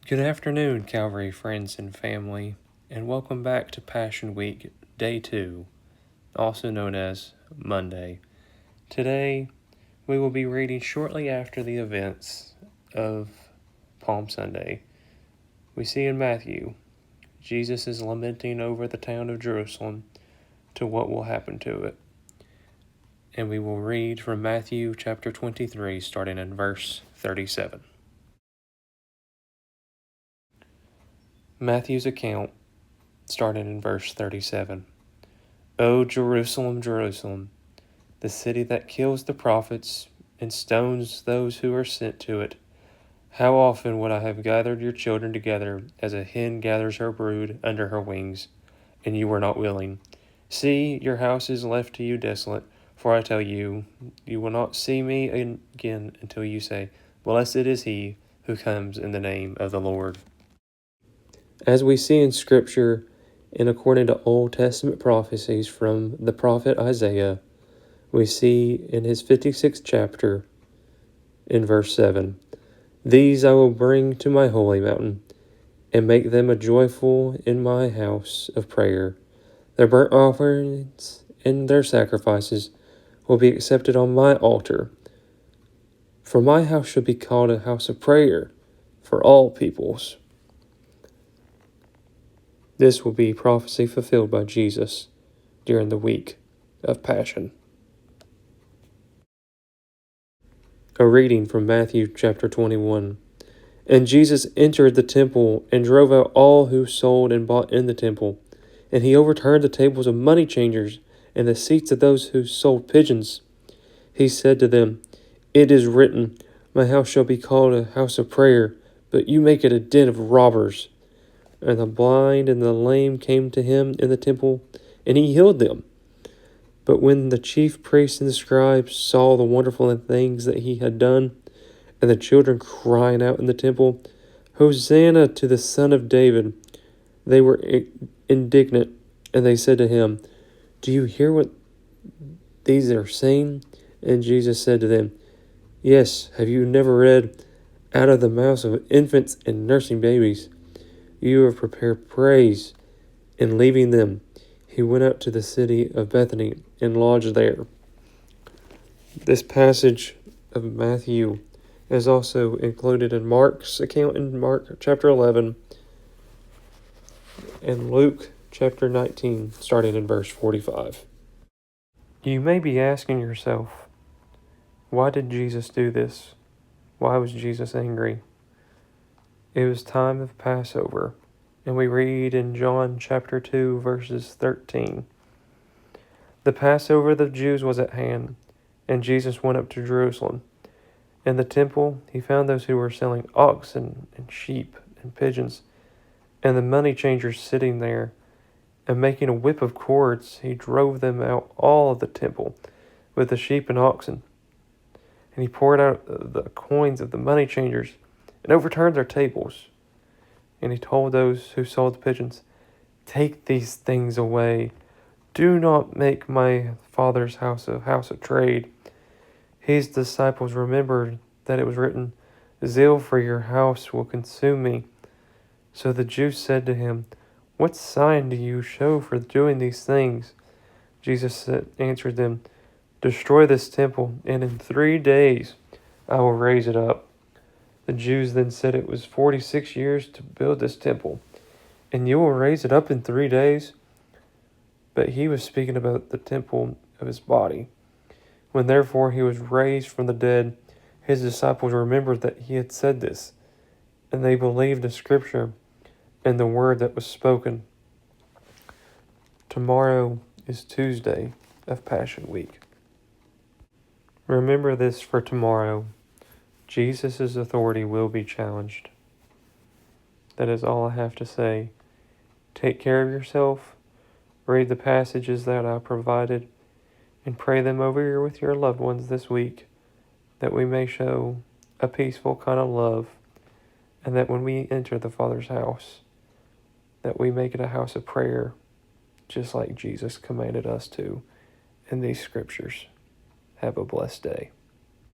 Good afternoon, Calvary friends and family, and welcome back to Passion Week, Day 2, also known as Monday. Today, we will be reading shortly after the events of Palm Sunday. We see in Matthew, Jesus is lamenting over the town of Jerusalem to what will happen to it. And we will read from Matthew chapter 23, starting in verse 37. Matthew's account, starting in verse 37. O Jerusalem, Jerusalem, the city that kills the prophets and stones those who are sent to it, how often would I have gathered your children together as a hen gathers her brood under her wings, and you were not willing. See, your house is left to you desolate, for I tell you, you will not see me again until you say, Blessed is he who comes in the name of the Lord. As we see in Scripture, and according to Old Testament prophecies from the prophet Isaiah, we see in his 56th chapter, in verse 7, These I will bring to my holy mountain, and make them a joyful in my house of prayer. Their burnt offerings and their sacrifices will be accepted on my altar. For my house shall be called a house of prayer for all peoples. This will be prophecy fulfilled by Jesus during the week of Passion. A reading from Matthew chapter 21. And Jesus entered the temple and drove out all who sold and bought in the temple. And he overturned the tables of money changers and the seats of those who sold pigeons. He said to them, It is written, My house shall be called a house of prayer, but you make it a den of robbers. And the blind and the lame came to him in the temple, and he healed them. But when the chief priests and the scribes saw the wonderful things that he had done, and the children crying out in the temple, Hosanna to the Son of David, they were indignant, and they said to him, Do you hear what these are saying? And Jesus said to them, Yes, have you never read, Out of the mouths of infants and nursing babies, you have prepared praise, and leaving them, he went out to the city of Bethany and lodged there. This passage of Matthew is also included in Mark's account in Mark chapter 11 and Luke chapter 19, starting in verse 45. You may be asking yourself, why did Jesus do this? Why was Jesus angry? It was time of Passover, and we read in John chapter 2, verses 13. The Passover of the Jews was at hand, and Jesus went up to Jerusalem. In the temple, he found those who were selling oxen and sheep and pigeons, and the money changers sitting there, and making a whip of cords, he drove them out all of the temple with the sheep and oxen. And he poured out the coins of the money changers and overturned their tables. And he told those who sold the pigeons, Take these things away. Do not make my Father's house a house of trade. His disciples remembered that it was written, Zeal for your house will consume me. So the Jews said to him, What sign do you show for doing these things? Jesus answered them, Destroy this temple, and in 3 days I will raise it up. The Jews then said it was 46 years to build this temple, and you will raise it up in 3 days? But he was speaking about the temple of his body. When therefore he was raised from the dead, his disciples remembered that he had said this, and they believed the scripture and the word that was spoken. Tomorrow is Tuesday of Passion Week. Remember this for tomorrow. Jesus' authority will be challenged. That is all I have to say. Take care of yourself, read the passages that I provided, and pray them over with your loved ones this week, that we may show a peaceful kind of love, and that when we enter the Father's house, that we make it a house of prayer, just like Jesus commanded us to in these scriptures. Have a blessed day.